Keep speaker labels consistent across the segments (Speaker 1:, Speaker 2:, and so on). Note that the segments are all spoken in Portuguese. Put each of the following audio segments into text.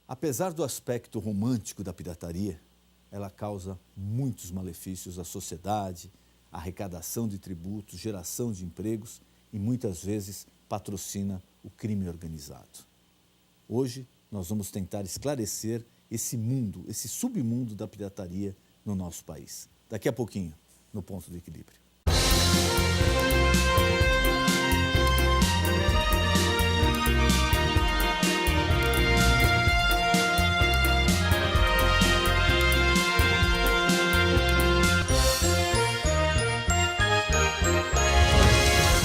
Speaker 1: Apesar do aspecto romântico da pirataria, ela causa muitos malefícios à sociedade, arrecadação de tributos, geração de empregos e muitas vezes patrocina o crime organizado. Hoje nós vamos tentar esclarecer esse mundo, esse submundo da pirataria no nosso país. Daqui a pouquinho, no Ponto de Equilíbrio.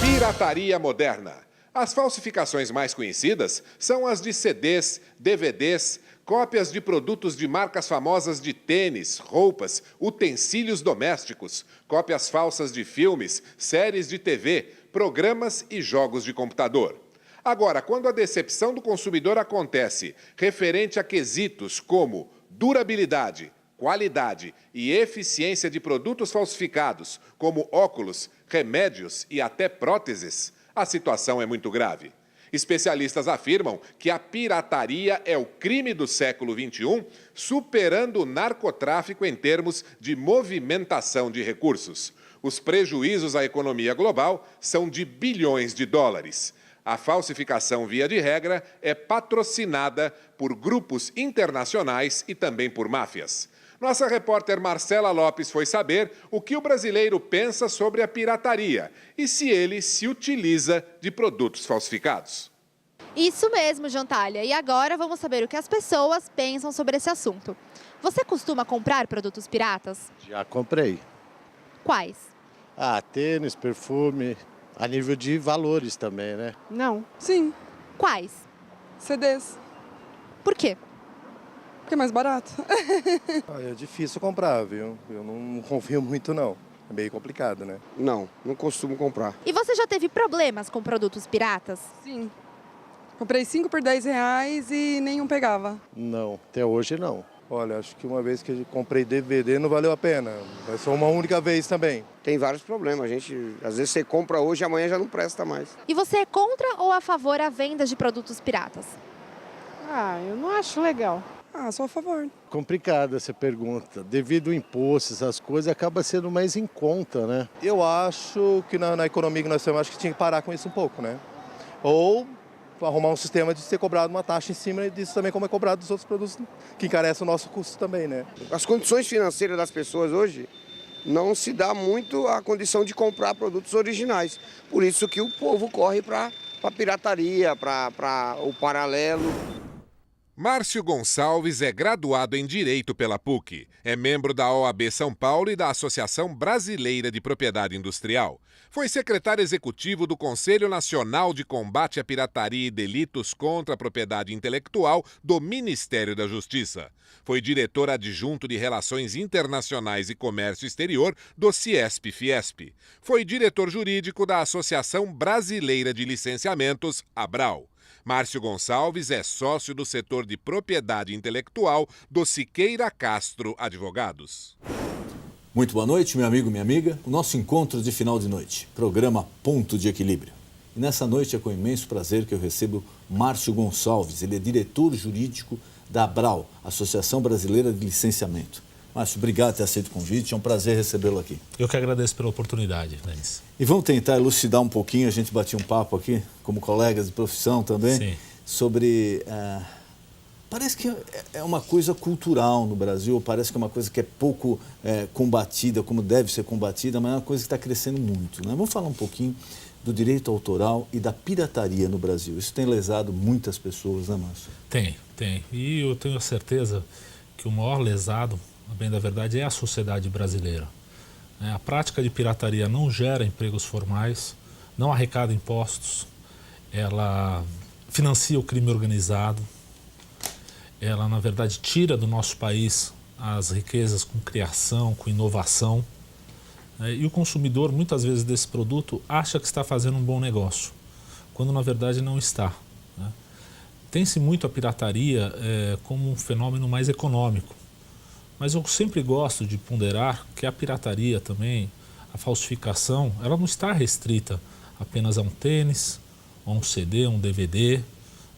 Speaker 2: Pirataria moderna. As falsificações mais conhecidas são as de CDs, DVDs, cópias de produtos de marcas famosas de tênis, roupas, utensílios domésticos, cópias falsas de filmes, séries de TV, programas e jogos de computador. Agora, quando a decepção do consumidor acontece referente a quesitos como durabilidade, qualidade e eficiência de produtos falsificados, como óculos, remédios e até próteses, a situação é muito grave. Especialistas afirmam que a pirataria é o crime do século XXI, superando o narcotráfico em termos de movimentação de recursos. Os prejuízos à economia global são de bilhões de dólares. A falsificação, via de regra, é patrocinada por grupos internacionais e também por máfias. Nossa repórter Marcela Lopes foi saber o que o brasileiro pensa sobre a pirataria e se ele se utiliza de produtos falsificados.
Speaker 3: Isso mesmo, Jantalha. E agora vamos saber o que as pessoas pensam sobre esse assunto. Você costuma comprar produtos piratas?
Speaker 4: Já comprei.
Speaker 3: Quais?
Speaker 4: Tênis, perfume, a nível de valores também, né?
Speaker 5: Não. Sim.
Speaker 3: Quais?
Speaker 5: CDs.
Speaker 3: Por quê?
Speaker 5: Porque é mais barato.
Speaker 6: É difícil comprar, viu? Eu não confio muito, não. É meio complicado, né?
Speaker 7: Não costumo comprar.
Speaker 3: E você já teve problemas com produtos piratas?
Speaker 5: Sim. Comprei 5 por R$10 e nenhum pegava.
Speaker 4: Não, até hoje não.
Speaker 6: Olha, acho que uma vez que eu comprei DVD não valeu a pena. Vai ser uma única vez também.
Speaker 7: Tem vários problemas. Às vezes você compra hoje e amanhã já não presta mais.
Speaker 3: E você é contra ou a favor a venda de produtos piratas?
Speaker 5: Eu não acho legal. Sou a favor.
Speaker 4: Complicada essa pergunta. Devido ao imposto, essas coisas, acaba sendo mais em conta, né?
Speaker 6: Eu acho que na economia que nós temos, acho que tinha que parar com isso um pouco, né? Ou arrumar um sistema de ser cobrado uma taxa em cima disso também, como é cobrado dos outros produtos, que encarece o nosso custo também, né?
Speaker 7: As condições financeiras das pessoas hoje não se dá muito a condição de comprar produtos originais. Por isso que o povo corre para a pirataria, para o paralelo.
Speaker 2: Márcio Gonçalves é graduado em Direito pela PUC. É membro da OAB São Paulo e da Associação Brasileira de Propriedade Industrial. Foi secretário executivo do Conselho Nacional de Combate à Pirataria e Delitos contra a Propriedade Intelectual do Ministério da Justiça. Foi diretor adjunto de Relações Internacionais e Comércio Exterior do Ciesp-Fiesp. Foi diretor jurídico da Associação Brasileira de Licenciamentos, ABRAL. Márcio Gonçalves é sócio do setor de propriedade intelectual do Siqueira Castro Advogados.
Speaker 1: Muito boa noite, meu amigo, minha amiga. O nosso encontro de final de noite, programa Ponto de Equilíbrio. E nessa noite é com imenso prazer que eu recebo Márcio Gonçalves. Ele é diretor jurídico da ABRAL, Associação Brasileira de Licenciamento. Márcio, obrigado por ter aceito o convite, é um prazer recebê-lo aqui.
Speaker 8: Eu que agradeço pela oportunidade, Denis.
Speaker 1: E vamos tentar elucidar um pouquinho, a gente batia um papo aqui, como colegas de profissão também,
Speaker 8: Sim.
Speaker 1: Sobre... parece que é uma coisa cultural no Brasil, parece que é uma coisa que é pouco combatida, como deve ser combatida, mas é uma coisa que está crescendo muito, né? Vamos falar um pouquinho do direito autoral e da pirataria no Brasil. Isso tem lesado muitas pessoas, né, Márcio?
Speaker 8: Tem. E eu tenho a certeza que o maior lesado, a bem da verdade, é a sociedade brasileira. A prática de pirataria não gera empregos formais, não arrecada impostos, ela financia o crime organizado, ela, na verdade, tira do nosso país as riquezas com criação, com inovação. E o consumidor, muitas vezes, desse produto acha que está fazendo um bom negócio, quando, na verdade, não está. Tem-se muito a pirataria como um fenômeno mais econômico. Mas eu sempre gosto de ponderar que a pirataria também, a falsificação, ela não está restrita apenas a um tênis, a um CD, a um DVD,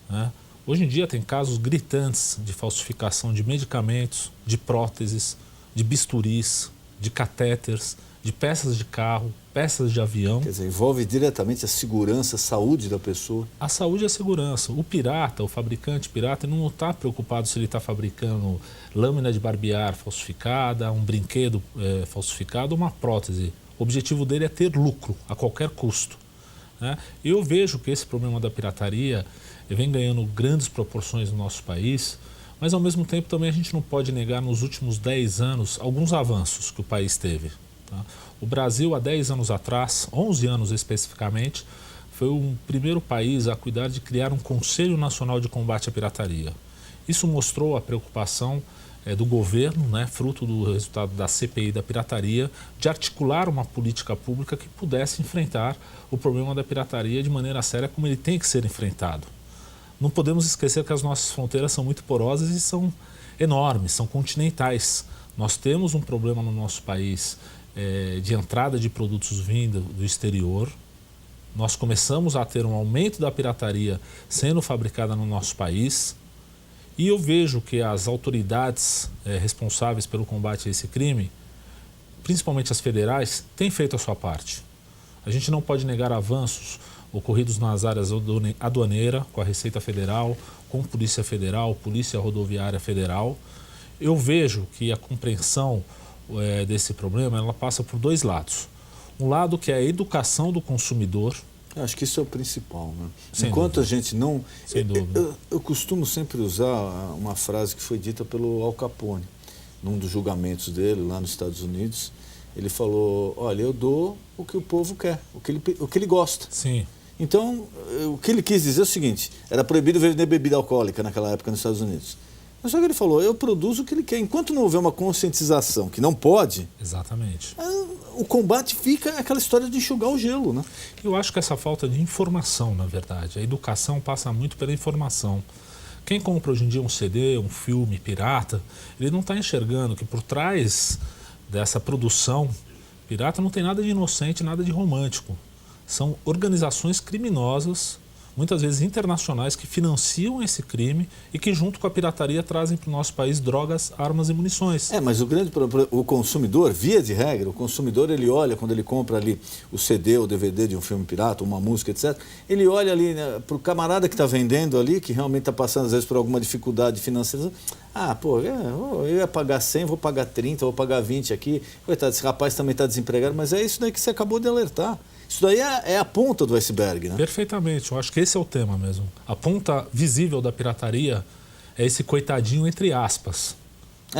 Speaker 8: né? Hoje em dia tem casos gritantes de falsificação de medicamentos, de próteses, de bisturis, de catéteres, de peças de carro, peças de avião.
Speaker 1: Quer dizer, envolve diretamente a segurança, a saúde da pessoa.
Speaker 8: A saúde e a segurança. O pirata, o fabricante pirata, ele não está preocupado se ele está fabricando lâmina de barbear falsificada, um brinquedo falsificado ou uma prótese. O objetivo dele é ter lucro a qualquer custo, né? Eu vejo que esse problema da pirataria vem ganhando grandes proporções no nosso país, mas ao mesmo tempo também a gente não pode negar nos últimos 10 anos alguns avanços que o país teve. Tá? O Brasil, há 10 anos atrás, 11 anos especificamente, foi o primeiro país a cuidar de criar um Conselho Nacional de Combate à Pirataria. Isso mostrou a preocupação do governo, né, fruto do resultado da CPI da pirataria, de articular uma política pública que pudesse enfrentar o problema da pirataria de maneira séria como ele tem que ser enfrentado. Não podemos esquecer que as nossas fronteiras são muito porosas e são enormes, são continentais. Nós temos um problema no nosso país de entrada de produtos vindo do exterior. Nós começamos a ter um aumento da pirataria sendo fabricada no nosso país. E eu vejo que as autoridades responsáveis pelo combate a esse crime, principalmente as federais, têm feito a sua parte. A gente não pode negar avanços ocorridos nas áreas aduaneira, com a Receita Federal, com a Polícia Federal, Polícia Rodoviária Federal. Eu vejo que a compreensão desse problema ela passa por dois lados. Um lado que é a educação do consumidor.
Speaker 1: Eu acho que isso é o principal, né?
Speaker 8: Sem
Speaker 1: Enquanto
Speaker 8: dúvida.
Speaker 1: a gente não...
Speaker 8: Sem dúvida.
Speaker 1: Eu costumo sempre usar uma frase que foi dita pelo Al Capone, num dos julgamentos dele lá nos Estados Unidos. Ele falou, olha, eu dou o que o povo quer, o que ele gosta.
Speaker 8: Sim.
Speaker 1: Então, o que ele quis dizer é o seguinte, era proibido vender bebida alcoólica naquela época nos Estados Unidos. Mas só que ele falou, eu produzo o que ele quer. Enquanto não houver uma conscientização que não pode...
Speaker 8: Exatamente.
Speaker 1: O combate fica aquela história de enxugar o gelo, né?
Speaker 8: Eu acho que essa falta de informação, na verdade, a educação passa muito pela informação. Quem compra hoje em dia um CD, um filme pirata, ele não está enxergando que por trás dessa produção pirata não tem nada de inocente, nada de romântico. São organizações criminosas, muitas vezes internacionais, que financiam esse crime e que junto com a pirataria trazem para o nosso país drogas, armas e munições.
Speaker 1: Mas o grande problema, o consumidor, via de regra, o consumidor ele olha quando ele compra ali o CD ou DVD de um filme pirata, uma música, etc. Ele olha ali, né, para o camarada que está vendendo ali, que realmente está passando às vezes por alguma dificuldade financeira. Eu ia pagar 100, vou pagar 30, vou pagar 20 aqui. Coitado, esse rapaz também está desempregado, mas é isso daí que você acabou de alertar. Isso daí é a ponta do iceberg, né?
Speaker 8: Perfeitamente, eu acho que esse é o tema mesmo. A ponta visível da pirataria é esse coitadinho entre aspas.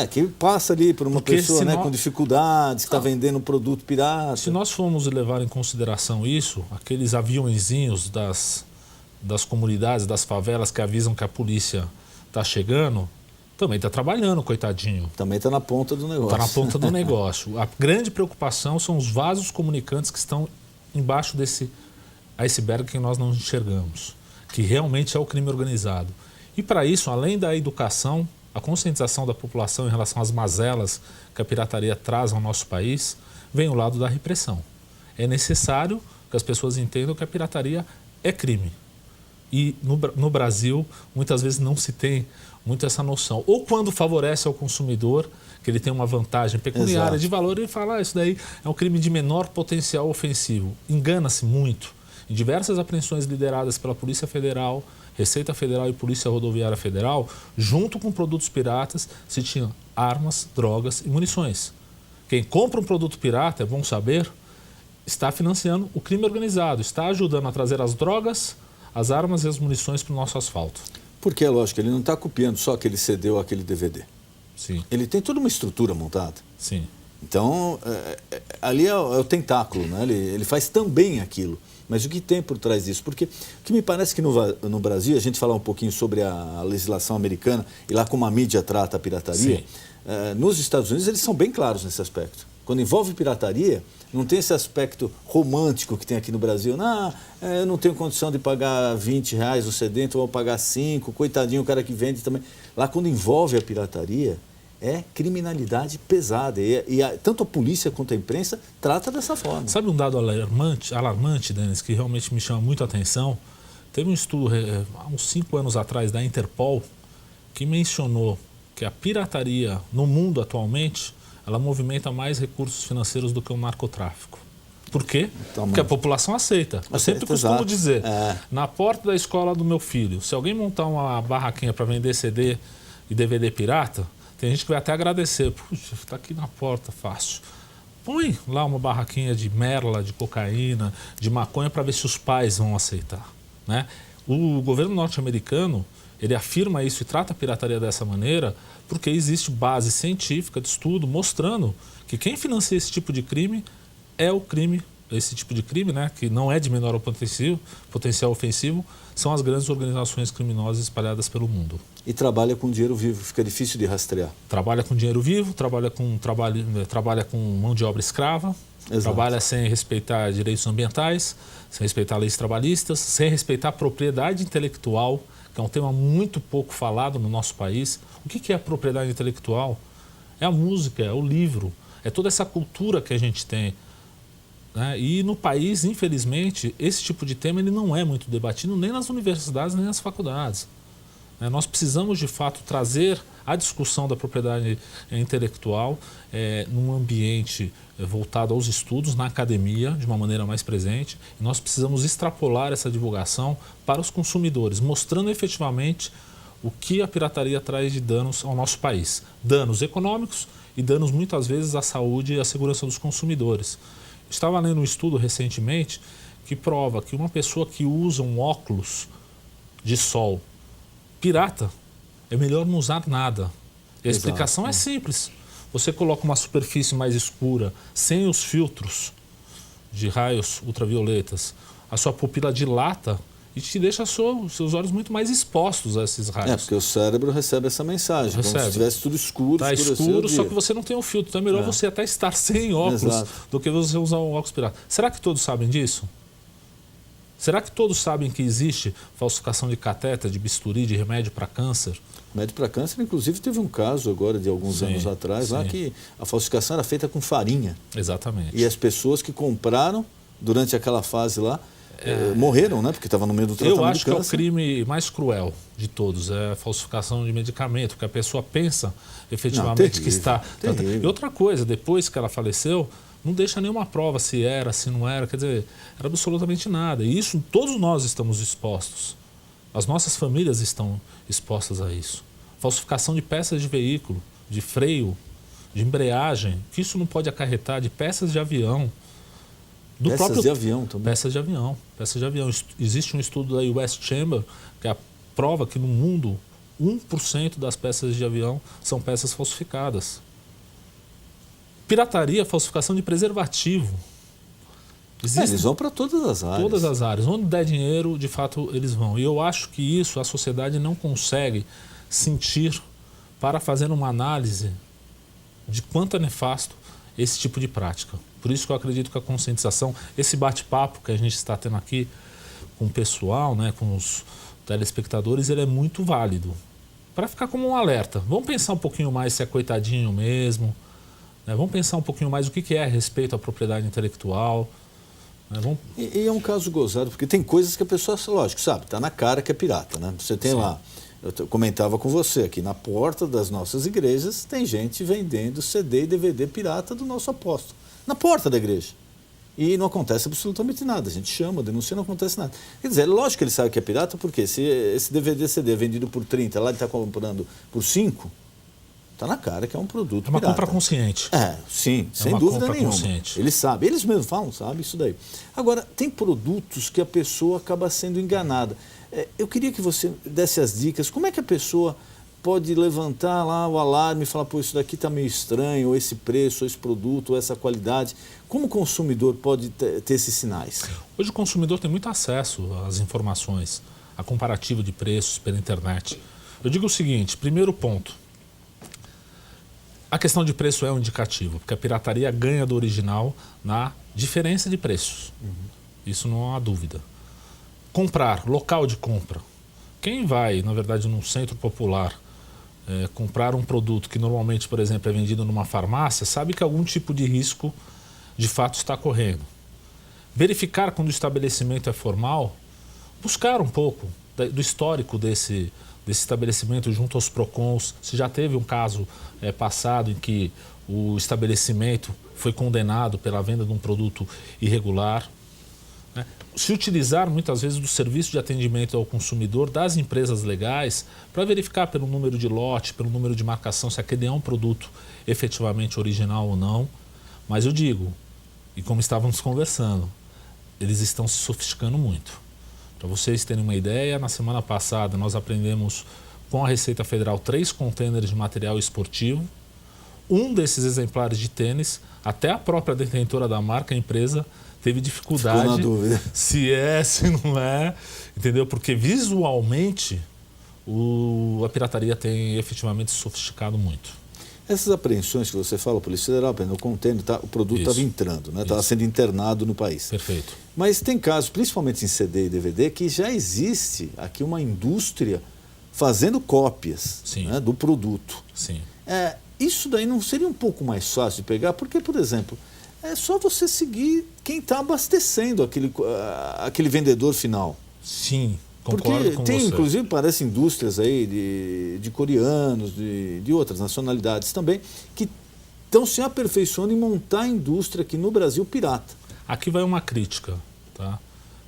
Speaker 1: Que passa ali por uma pessoa, né,
Speaker 8: nós...
Speaker 1: com dificuldades, que está vendendo um produto pirata.
Speaker 8: Se nós formos levar em consideração isso, aqueles aviõezinhos das comunidades, das favelas que avisam que a polícia está chegando, também está trabalhando, coitadinho.
Speaker 1: Também está na ponta do negócio.
Speaker 8: Está na ponta do negócio. A grande preocupação são os vasos comunicantes que estão embaixo desse iceberg que nós não enxergamos, que realmente é o crime organizado. E para isso, além da educação, a conscientização da população em relação às mazelas que a pirataria traz ao nosso país, vem o lado da repressão. É necessário que as pessoas entendam que a pirataria é crime. E no Brasil, muitas vezes não se tem muito essa noção. Ou quando favorece ao consumidor, que ele tem uma vantagem pecuniária. Exato. De valor, ele fala, isso daí é um crime de menor potencial ofensivo. Engana-se muito. Em diversas apreensões lideradas pela Polícia Federal, Receita Federal e Polícia Rodoviária Federal, junto com produtos piratas, se tinham armas, drogas e munições. Quem compra um produto pirata, é bom saber, está financiando o crime organizado, está ajudando a trazer as drogas, as armas e as munições para o nosso asfalto.
Speaker 1: Porque, é lógico, ele não está copiando só aquele CD ou aquele DVD.
Speaker 8: Sim.
Speaker 1: Ele tem toda uma estrutura montada.
Speaker 8: Sim.
Speaker 1: Então, ali é o tentáculo, né? Ele faz também aquilo. Mas o que tem por trás disso? Porque o que me parece que no Brasil, a gente falar um pouquinho sobre a legislação americana e lá como a mídia trata a pirataria, nos Estados Unidos eles são bem claros nesse aspecto. Quando envolve pirataria, não tem esse aspecto romântico que tem aqui no Brasil. Eu não tenho condição de pagar R$20 o CD, então eu vou pagar 5, coitadinho o cara que vende também. Lá quando envolve a pirataria, é criminalidade pesada. Tanto a polícia quanto a imprensa trata dessa forma.
Speaker 8: Sabe um dado alarmante, Denis, que realmente me chama muito a atenção? Teve um estudo há uns 5 anos atrás da Interpol que mencionou que a pirataria no mundo atualmente ela movimenta mais recursos financeiros do que o narcotráfico. Por quê? Porque a população aceita. Eu sempre costumo dizer, na porta da escola do meu filho, se alguém montar uma barraquinha para vender CD e DVD pirata, tem gente que vai até agradecer. Puxa, está aqui na porta, fácil. Põe lá uma barraquinha de merla, de cocaína, de maconha para ver se os pais vão aceitar, né? O governo norte-americano, ele afirma isso e trata a pirataria dessa maneira porque existe base científica de estudo mostrando que quem financia esse tipo de crime é o crime, esse tipo de crime, né, que não é de menor potencial ofensivo, são as grandes organizações criminosas espalhadas pelo mundo.
Speaker 1: E trabalha com dinheiro vivo, fica difícil de rastrear.
Speaker 8: Trabalha com dinheiro vivo, trabalha com mão de obra escrava, trabalha sem respeitar direitos ambientais, sem respeitar leis trabalhistas, sem respeitar a propriedade intelectual, que é um tema muito pouco falado no nosso país. O que é a propriedade intelectual? É a música, é o livro, é toda essa cultura que a gente tem, né? E no país, infelizmente, esse tipo de tema ele não é muito debatido nem nas universidades, nem nas faculdades. Nós precisamos, de fato, trazer a discussão da propriedade intelectual num ambiente voltado aos estudos, na academia, de uma maneira mais presente. E nós precisamos extrapolar essa divulgação para os consumidores, mostrando efetivamente o que a pirataria traz de danos ao nosso país. Danos econômicos e danos, muitas vezes, à saúde e à segurança dos consumidores. Estava lendo um estudo recentemente que prova que uma pessoa que usa um óculos de sol pirata, é melhor não usar nada. E a explicação é simples. Você coloca uma superfície mais escura, sem os filtros de raios ultravioletas, a sua pupila dilata e te deixa seus olhos muito mais expostos a esses raios.
Speaker 1: Porque o cérebro recebe essa mensagem, como se estivesse tudo escuro.
Speaker 8: Está escuro, só que você não tem um filtro. Então é melhor você até estar sem óculos do que você usar um óculos pirata. Será que todos sabem disso? Será que todos sabem que existe falsificação de catéter, de bisturi, de remédio para câncer?
Speaker 1: Remédio para câncer, inclusive, teve um caso agora de alguns anos atrás, lá que a falsificação era feita com farinha.
Speaker 8: Exatamente.
Speaker 1: E as pessoas que compraram durante aquela fase lá morreram, né? Porque estava no meio do tratamento
Speaker 8: Eu acho
Speaker 1: do câncer.
Speaker 8: Que é o crime mais cruel de todos, é a falsificação de medicamento, porque a pessoa pensa efetivamente que está... E outra coisa, depois que ela faleceu, não deixa nenhuma prova se era, se não era, quer dizer, era absolutamente nada. E isso todos nós estamos expostos. As nossas famílias estão expostas a isso. Falsificação de peças de veículo, de freio, de embreagem, que isso não pode acarretar, de peças de avião.
Speaker 1: Peças de avião também.
Speaker 8: Peças de avião. Existe um estudo da US Chamber que prova que no mundo 1% das peças de avião são peças falsificadas. Pirataria, falsificação de preservativo.
Speaker 1: Eles vão para todas as áreas.
Speaker 8: Todas as áreas. Onde der dinheiro, de fato, eles vão. E eu acho que isso a sociedade não consegue sentir para fazer uma análise de quanto é nefasto esse tipo de prática. Por isso que eu acredito que a conscientização, esse bate-papo que a gente está tendo aqui com o pessoal, né, com os telespectadores, ele é muito válido. Para ficar como um alerta. Vamos pensar um pouquinho mais se é coitadinho mesmo. Né? Vamos pensar um pouquinho mais o que é a respeito à propriedade intelectual. Né?
Speaker 1: E é um caso gozado, porque tem coisas que a pessoa, lógico, sabe, está na cara que é pirata, né? Você tem lá, eu comentava com você aqui, na porta das nossas igrejas tem gente vendendo CD e DVD pirata do nosso apóstolo. Na porta da igreja. E não acontece absolutamente nada. A gente chama, denuncia, não acontece nada. Quer dizer, lógico que ele sabe que é pirata, porque se esse DVD, CD é vendido por 30, lá ele está comprando por 5, está na cara que é um produto pirata.
Speaker 8: É uma compra consciente.
Speaker 1: Sim, sem dúvida nenhuma. Consciente. Eles sabem, eles mesmos falam, sabe isso daí. Agora, tem produtos que a pessoa acaba sendo enganada. Eu queria que você desse as dicas. Como é que a pessoa pode levantar lá o alarme e falar, pô, isso daqui está meio estranho, ou esse preço, ou esse produto, ou essa qualidade. Como o consumidor pode ter esses sinais?
Speaker 8: Hoje o consumidor tem muito acesso às informações, a comparativa de preços pela internet. Eu digo o seguinte, primeiro ponto, a questão de preço é um indicativo, porque a pirataria ganha do original na diferença de preços. Isso não há dúvida. Comprar, local de compra. Quem vai, na verdade, num centro popular, comprar um produto que normalmente, por exemplo, é vendido numa farmácia, sabe que algum tipo de risco de fato está correndo. Verificar quando o estabelecimento é formal, buscar um pouco do histórico desse estabelecimento junto aos PROCONs. Se já teve um caso passado em que o estabelecimento foi condenado pela venda de um produto irregular. Né? Se utilizar muitas vezes do serviço de atendimento ao consumidor das empresas legais para verificar pelo número de lote, pelo número de marcação, se aquele é um produto efetivamente original ou não. Mas eu digo, e como estávamos conversando, eles estão se sofisticando muito. Para vocês terem uma ideia, na semana passada nós aprendemos com a Receita Federal 3 contêineres de material esportivo. Um desses exemplares de tênis, até a própria detentora da marca, a empresa, teve dificuldade se é, se não é, entendeu? Porque visualmente a pirataria tem efetivamente se sofisticado muito.
Speaker 1: Essas apreensões que você fala, a Polícia Federal, o contêiner, o produto estava entrando, estava sendo internado no país.
Speaker 8: Perfeito.
Speaker 1: Mas tem casos, principalmente em CD e DVD, que já existe aqui uma indústria fazendo cópias, né, do produto.
Speaker 8: Sim.
Speaker 1: Isso daí não seria um pouco mais fácil de pegar? Porque, por exemplo, é só você seguir quem está abastecendo aquele vendedor final.
Speaker 8: Sim, concordo com
Speaker 1: tem,
Speaker 8: você.
Speaker 1: inclusive, parece indústrias aí de coreanos, de outras nacionalidades também, que estão se aperfeiçoando em montar a indústria aqui no Brasil pirata.
Speaker 8: Aqui vai uma crítica, tá?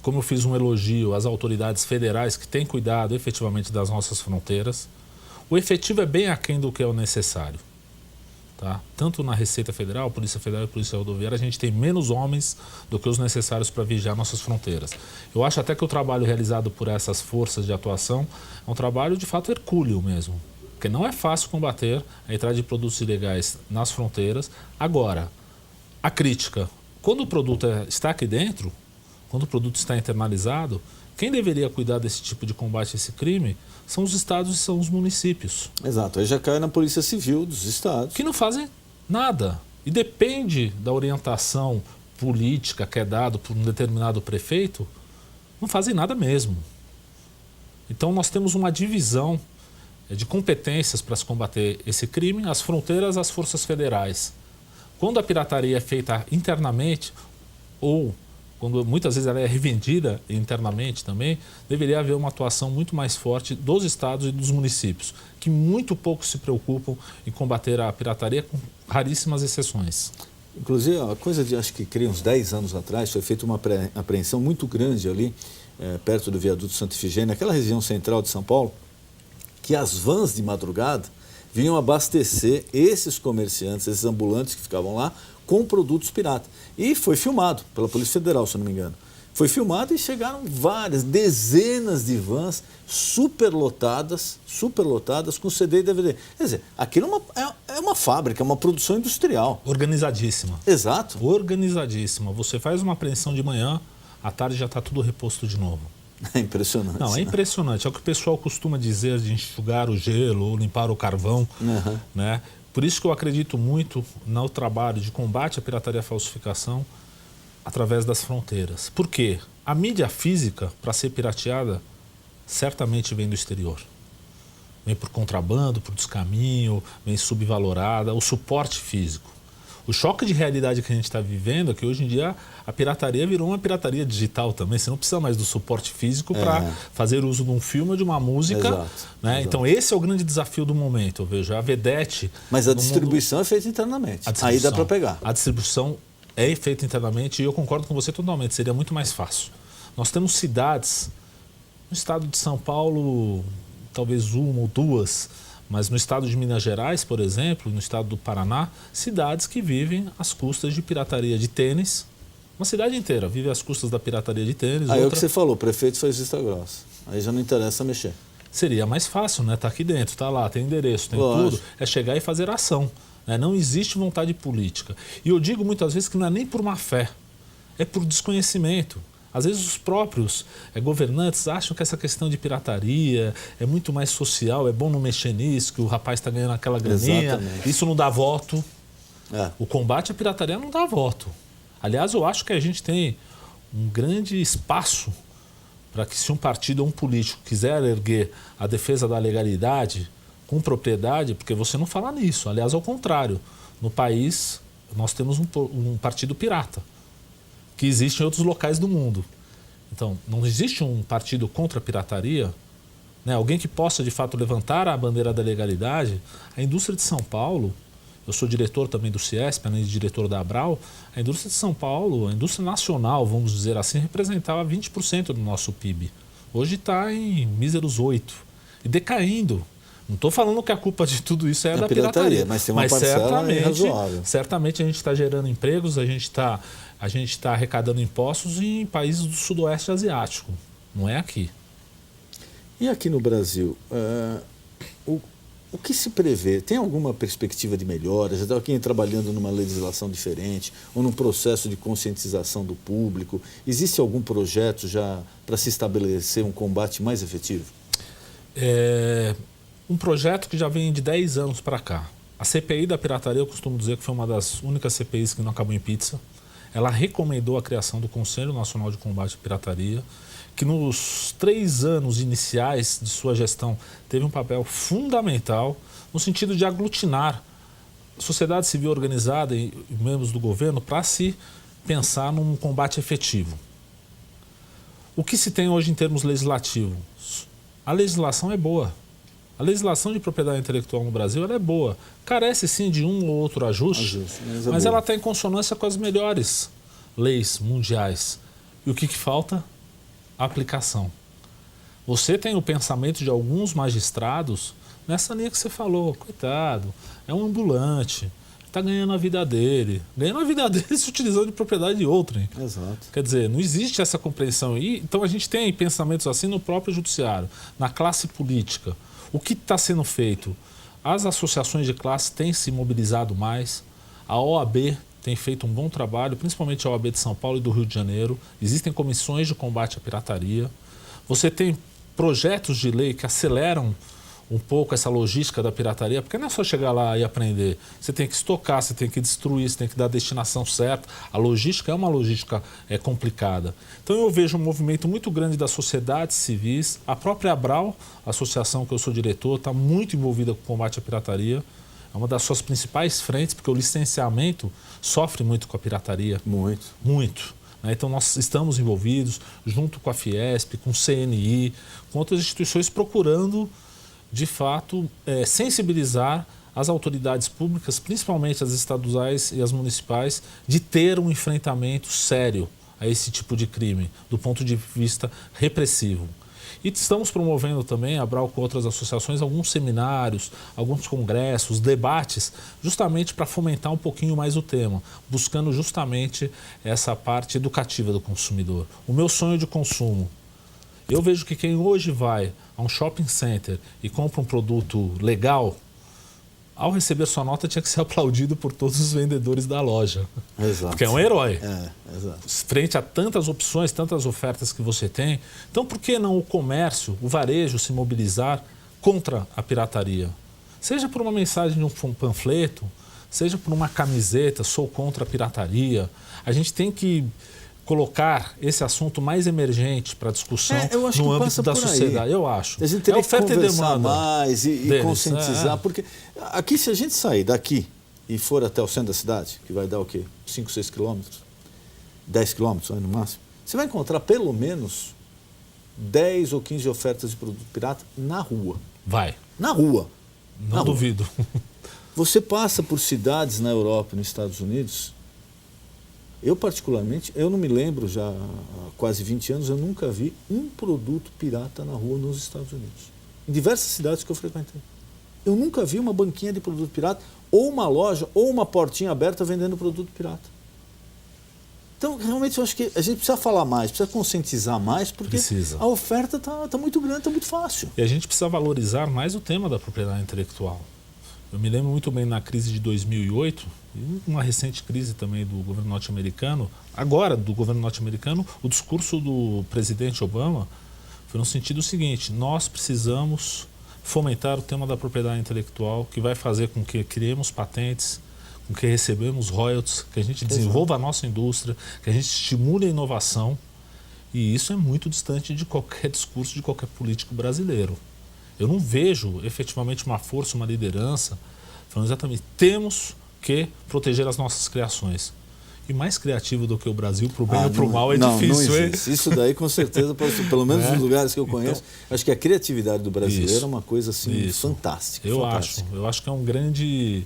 Speaker 8: Como eu fiz um elogio às autoridades federais que têm cuidado efetivamente das nossas fronteiras, o efetivo é bem aquém do que é o necessário. Tá? Tanto na Receita Federal, Polícia Federal e Polícia Rodoviária, a gente tem menos homens do que os necessários para vigiar nossas fronteiras. Eu acho até que o trabalho realizado por essas forças de atuação é um trabalho de fato hercúleo mesmo, porque não é fácil combater a entrada de produtos ilegais nas fronteiras. Agora, a crítica, quando o produto está aqui dentro, quando o produto está internalizado, quem deveria cuidar desse tipo de combate a esse crime são os estados e são os municípios.
Speaker 1: Exato, aí já cai na Polícia Civil dos estados.
Speaker 8: Que não fazem nada. E depende da orientação política que é dada por um determinado prefeito, não fazem nada mesmo. Então nós temos uma divisão de competências para se combater esse crime, as fronteiras, as forças federais. Quando a pirataria é feita internamente ou quando muitas vezes ela é revendida internamente também, deveria haver uma atuação muito mais forte dos estados e dos municípios, que muito pouco se preocupam em combater a pirataria, com raríssimas exceções.
Speaker 1: Inclusive, a coisa de, acho que uns 10 anos atrás, foi feita uma apreensão muito grande ali, perto do viaduto Santa Efigênia, naquela região central de São Paulo, que as vans de madrugada vinham abastecer esses comerciantes, esses ambulantes que ficavam lá, com produtos piratas. E foi filmado pela Polícia Federal, se não me engano. Foi filmado e chegaram dezenas de vans superlotadas com CD e DVD. Quer dizer, aquilo é uma fábrica, é uma produção industrial.
Speaker 8: Organizadíssima.
Speaker 1: Exato.
Speaker 8: Organizadíssima. Você faz uma apreensão de manhã, à tarde já está tudo reposto de novo.
Speaker 1: É impressionante.
Speaker 8: Não, é impressionante. É o que o pessoal costuma dizer de enxugar o gelo ou limpar o carvão, né? Por isso que eu acredito muito no trabalho de combate à pirataria e à falsificação através das fronteiras. Por quê? A mídia física, para ser pirateada, certamente vem do exterior. Vem por contrabando, por descaminho, vem subvalorada, o suporte físico. O choque de realidade que a gente está vivendo é que hoje em dia a pirataria virou uma pirataria digital também. Você não precisa mais do suporte físico para fazer uso de um filme ou de uma música.
Speaker 1: Exato,
Speaker 8: né?
Speaker 1: exato.
Speaker 8: Então esse é o grande desafio do momento, eu vejo. A Vedete...
Speaker 1: Mas a distribuição é feita internamente. Aí dá para pegar.
Speaker 8: A distribuição é feita internamente e eu concordo com você totalmente. Seria muito mais fácil. Nós temos cidades, no estado de São Paulo, talvez uma ou duas, mas no estado de Minas Gerais, por exemplo, no estado do Paraná, cidades que vivem às custas de pirataria de tênis. Uma cidade inteira vive às custas da pirataria de tênis.
Speaker 1: Aí é o que você falou, o prefeito faz vista grossa. Aí já não interessa mexer.
Speaker 8: Seria mais fácil, né? Tá aqui dentro, tá lá, tem endereço, tem tudo. É chegar e fazer ação. Né? Não existe vontade política. E eu digo muitas vezes que não é nem por má fé, é por desconhecimento. Às vezes os próprios governantes acham que essa questão de pirataria é muito mais social, é bom não mexer nisso, que o rapaz está ganhando aquela graninha. Exatamente. Isso não dá voto. O combate à pirataria não dá voto. Aliás, eu acho que a gente tem um grande espaço para que se um partido ou um político quiser erguer a defesa da legalidade com propriedade, porque você não fala nisso. Aliás, ao contrário, no país nós temos um partido pirata, que existe em outros locais do mundo. Então, não existe um partido contra a pirataria, né? Alguém que possa, de fato, levantar a bandeira da legalidade. A indústria de São Paulo, eu sou diretor também do Ciesp, além de diretor da Abral, a indústria de São Paulo, a indústria nacional, vamos dizer assim, representava 20% do nosso PIB. Hoje está em míseros 8% e decaindo. Não estou falando que a culpa de tudo isso é da pirataria,
Speaker 1: mas tem uma parcela razoável.
Speaker 8: Certamente a gente está gerando empregos, a gente está arrecadando impostos em países do sudoeste asiático, não é aqui.
Speaker 1: E aqui no Brasil, o que se prevê? Tem alguma perspectiva de melhora? Já está aqui trabalhando numa legislação diferente ou num processo de conscientização do público? Existe algum projeto já para se estabelecer um combate mais efetivo?
Speaker 8: Um projeto que já vem de 10 anos para cá. A CPI da pirataria, eu costumo dizer que foi uma das únicas CPIs que não acabou em pizza. Ela recomendou a criação do Conselho Nacional de Combate à Pirataria, que nos 3 anos iniciais de sua gestão teve um papel fundamental no sentido de aglutinar a sociedade civil organizada e membros do governo para se pensar num combate efetivo. O que se tem hoje em termos legislativos? A legislação é boa. A legislação de propriedade intelectual no Brasil ela é boa. Carece sim de um ou outro ajuste, mas ela está em consonância com as melhores leis mundiais. E o que falta? A aplicação. Você tem o pensamento de alguns magistrados nessa linha que você falou. Coitado, é um ambulante, está ganhando a vida dele. Ganhando a vida dele se utilizando de propriedade de outrem.
Speaker 1: Exato.
Speaker 8: Quer dizer, não existe essa compreensão. Então a gente tem pensamentos assim no próprio judiciário, na classe política. O que está sendo feito? As associações de classe têm se mobilizado mais, a OAB tem feito um bom trabalho, principalmente a OAB de São Paulo e do Rio de Janeiro. Existem comissões de combate à pirataria. Você tem projetos de lei que aceleram um pouco essa logística da pirataria, porque não é só chegar lá e aprender. Você tem que estocar, você tem que destruir, você tem que dar a destinação certa. A logística é uma logística complicada. Então eu vejo um movimento muito grande das sociedades civis. A própria Abral, a associação que eu sou diretor, está muito envolvida com o combate à pirataria. É uma das suas principais frentes, porque o licenciamento sofre muito com a pirataria.
Speaker 1: Muito.
Speaker 8: Muito. Então nós estamos envolvidos, junto com a Fiesp, com o CNI, com outras instituições, procurando de fato, sensibilizar as autoridades públicas, principalmente as estaduais e as municipais, de ter um enfrentamento sério a esse tipo de crime, do ponto de vista repressivo. E estamos promovendo também, a Abral com outras associações, alguns seminários, alguns congressos, debates, justamente para fomentar um pouquinho mais o tema, buscando justamente essa parte educativa do consumidor. O meu sonho de consumo. Eu vejo que quem hoje vai a um shopping center e compra um produto legal, ao receber sua nota tinha que ser aplaudido por todos os vendedores da loja.
Speaker 1: Exato.
Speaker 8: Porque é um herói.
Speaker 1: Exato.
Speaker 8: Frente a tantas opções, tantas ofertas que você tem. Então, por que não o comércio, o varejo se mobilizar contra a pirataria? Seja por uma mensagem de um panfleto, seja por uma camiseta, sou contra a pirataria. A gente tem que colocar esse assunto mais emergente para discussão no âmbito da sociedade. Eu acho.
Speaker 1: A gente teria que conversar mais e conscientizar, porque aqui, se a gente sair daqui e for até o centro da cidade, que vai dar o quê? 5, 6 quilômetros, 10 quilômetros no máximo, você vai encontrar pelo menos 10 ou 15 ofertas de produto pirata na rua.
Speaker 8: Vai.
Speaker 1: Na rua.
Speaker 8: Não duvido.
Speaker 1: Você passa por cidades na Europa e nos Estados Unidos. Eu, particularmente, eu não me lembro, já há quase 20 anos, eu nunca vi um produto pirata na rua nos Estados Unidos. Em diversas cidades que eu frequentei. Eu nunca vi uma banquinha de produto pirata, ou uma loja, ou uma portinha aberta vendendo produto pirata. Então, realmente, eu acho que a gente precisa falar mais, precisa conscientizar mais, porque a oferta está muito grande, está muito fácil.
Speaker 8: E a gente precisa valorizar mais o tema da propriedade intelectual. Eu me lembro muito bem na crise de 2008, e uma recente crise também do governo norte-americano, agora do governo norte-americano, o discurso do presidente Obama foi no sentido seguinte: nós precisamos fomentar o tema da propriedade intelectual, que vai fazer com que criemos patentes, com que recebemos royalties, que a gente desenvolva a nossa indústria, que a gente estimule a inovação. E isso é muito distante de qualquer discurso de qualquer político brasileiro. Eu não vejo efetivamente uma força, uma liderança falando exatamente: temos que proteger as nossas criações. E mais criativo do que o Brasil, pro bem ou pro
Speaker 1: não,
Speaker 8: mal, é
Speaker 1: não,
Speaker 8: difícil,
Speaker 1: não
Speaker 8: hein?
Speaker 1: existe. Isso daí, com certeza, pelo menos nos lugares que eu conheço, acho que a criatividade do brasileiro é uma coisa assim fantástica.
Speaker 8: Eu
Speaker 1: fantástica.
Speaker 8: acho que é um grande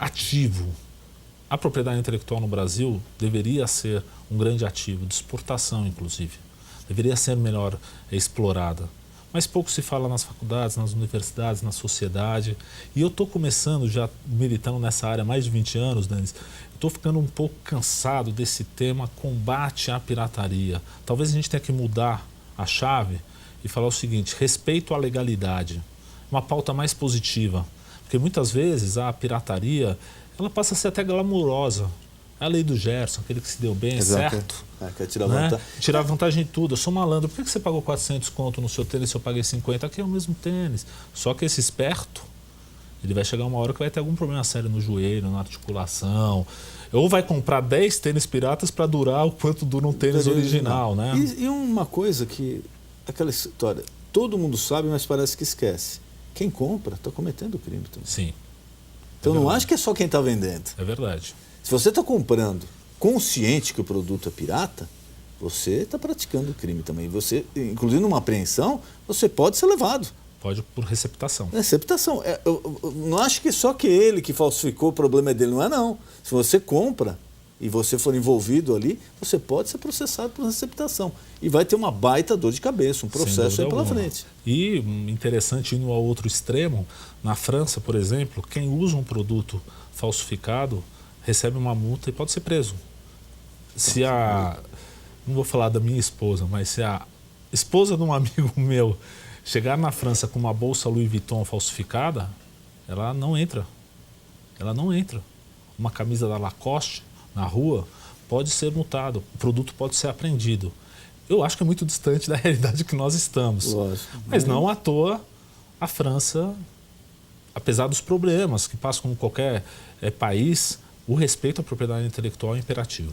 Speaker 8: ativo. A propriedade intelectual no Brasil deveria ser um grande ativo, de exportação, inclusive. Deveria ser melhor explorada. Mas pouco se fala nas faculdades, nas universidades, na sociedade. E eu estou começando, já militando nessa área há mais de 20 anos, Denis, estou ficando um pouco cansado desse tema combate à pirataria. Talvez a gente tenha que mudar a chave e falar o seguinte: respeito à legalidade. Uma pauta mais positiva. Porque muitas vezes a pirataria ela passa a ser até glamurosa. É a lei do Gerson, aquele que se deu bem, certo?
Speaker 1: Quer tirar vantagem.
Speaker 8: Tirar vantagem de tudo. Eu sou malandro. Por que você pagou 400 conto no seu tênis se eu paguei 50? Aqui é o mesmo tênis. Só que esse esperto, ele vai chegar uma hora que vai ter algum problema sério no joelho, na articulação. Ou vai comprar 10 tênis piratas para durar o quanto dura um tênis original, né?
Speaker 1: E uma coisa que, aquela história, todo mundo sabe, mas parece que esquece. Quem compra está cometendo crime também.
Speaker 8: Sim.
Speaker 1: Então não acho que é só quem está vendendo.
Speaker 8: É verdade.
Speaker 1: Se você está comprando consciente que o produto é pirata, você está praticando crime também. Você, inclusive numa apreensão, você pode ser levado.
Speaker 8: Pode por receptação.
Speaker 1: Receptação. Eu não acho que só que ele que falsificou, o problema é dele. Não é, não. Se você compra e você for envolvido ali, você pode ser processado por receptação. E vai ter uma baita dor de cabeça, um processo aí pela frente.
Speaker 8: E interessante, indo ao outro extremo, na França, por exemplo, quem usa um produto falsificado recebe uma multa e pode ser preso. Se a... Não vou falar da minha esposa, mas se a esposa de um amigo meu chegar na França com uma bolsa Louis Vuitton falsificada, ela não entra. Ela não entra. Uma camisa da Lacoste na rua pode ser multado, o produto pode ser apreendido. Eu acho que é muito distante da realidade que nós estamos.
Speaker 1: Lógico.
Speaker 8: Mas não à toa a França, apesar dos problemas que passam como qualquer país, o respeito à propriedade intelectual é imperativo.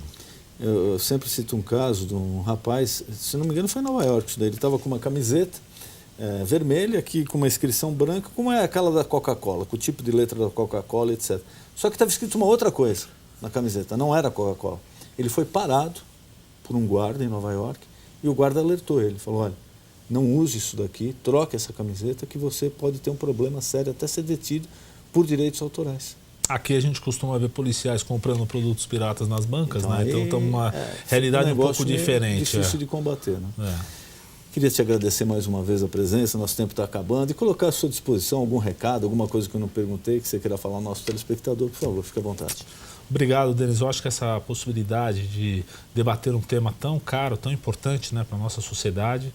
Speaker 1: Eu sempre cito um caso de um rapaz, se não me engano foi em Nova York, ele estava com uma camiseta vermelha aqui com uma inscrição branca, como é aquela da Coca-Cola, com o tipo de letra da Coca-Cola, etc. Só que estava escrito uma outra coisa na camiseta, não era Coca-Cola. Ele foi parado por um guarda em Nova York e o guarda alertou ele, falou: olha, não use isso daqui, troque essa camiseta que você pode ter um problema sério, até ser detido por direitos autorais.
Speaker 8: Aqui a gente costuma ver policiais comprando produtos piratas nas bancas,
Speaker 1: então,
Speaker 8: né? Então estamos uma realidade um pouco diferente.
Speaker 1: Difícil de combater, né?
Speaker 8: É.
Speaker 1: Queria te agradecer mais uma vez a presença, nosso tempo está acabando, e colocar à sua disposição algum recado, alguma coisa que eu não perguntei, que você queira falar ao nosso telespectador, por favor, fique à vontade.
Speaker 8: Obrigado, Denis. Eu acho que essa possibilidade de debater um tema tão caro, tão importante, né, para a nossa sociedade,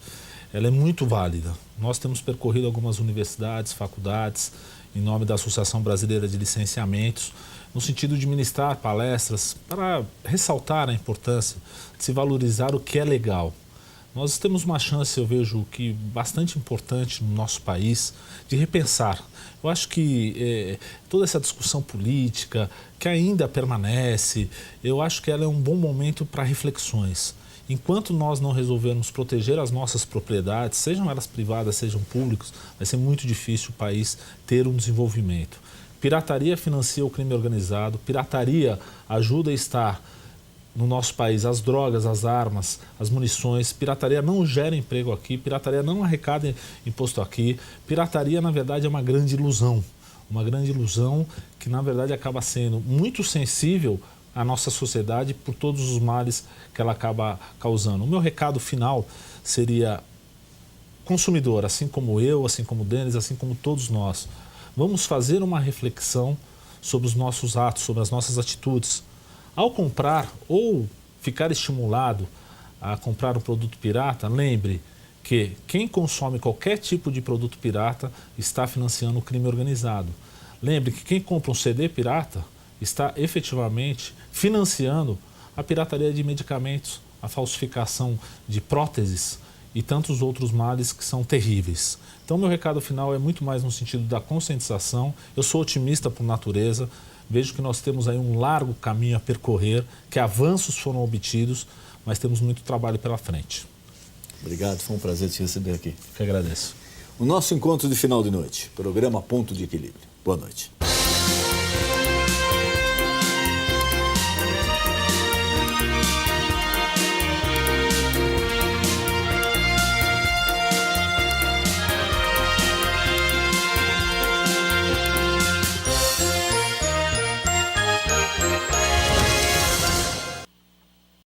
Speaker 8: ela é muito válida. Nós temos percorrido algumas universidades, faculdades, em nome da Associação Brasileira de Licenciamentos, no sentido de ministrar palestras para ressaltar a importância de se valorizar o que é legal. Nós temos uma chance, eu vejo que bastante importante no nosso país, de repensar. Eu acho que toda essa discussão política que ainda permanece, eu acho que ela é um bom momento para reflexões. Enquanto nós não resolvermos proteger as nossas propriedades, sejam elas privadas, sejam públicas, vai ser muito difícil o país ter um desenvolvimento. Pirataria financia o crime organizado, pirataria ajuda a estar no nosso país as drogas, as armas, as munições. Pirataria não gera emprego aqui, pirataria não arrecada imposto aqui. Pirataria, na verdade, é uma grande ilusão que, na verdade, acaba sendo muito sensível à nossa sociedade por todos os males que ela acaba causando. O meu recado final seria: consumidor, assim como eu, assim como o Denis, assim como todos nós, vamos fazer uma reflexão sobre os nossos atos, sobre as nossas atitudes. Ao comprar ou ficar estimulado a comprar um produto pirata, lembre que quem consome qualquer tipo de produto pirata está financiando o crime organizado. Lembre que quem compra um CD pirata está efetivamente financiando a pirataria de medicamentos, a falsificação de próteses e tantos outros males que são terríveis. Então, meu recado final é muito mais no sentido da conscientização. Eu sou otimista por natureza. Vejo que nós temos aí um largo caminho a percorrer, que avanços foram obtidos, mas temos muito trabalho pela frente.
Speaker 1: Obrigado, foi um prazer te receber aqui.
Speaker 8: Eu que agradeço.
Speaker 1: O nosso encontro de final de noite, programa Ponto de Equilíbrio. Boa noite.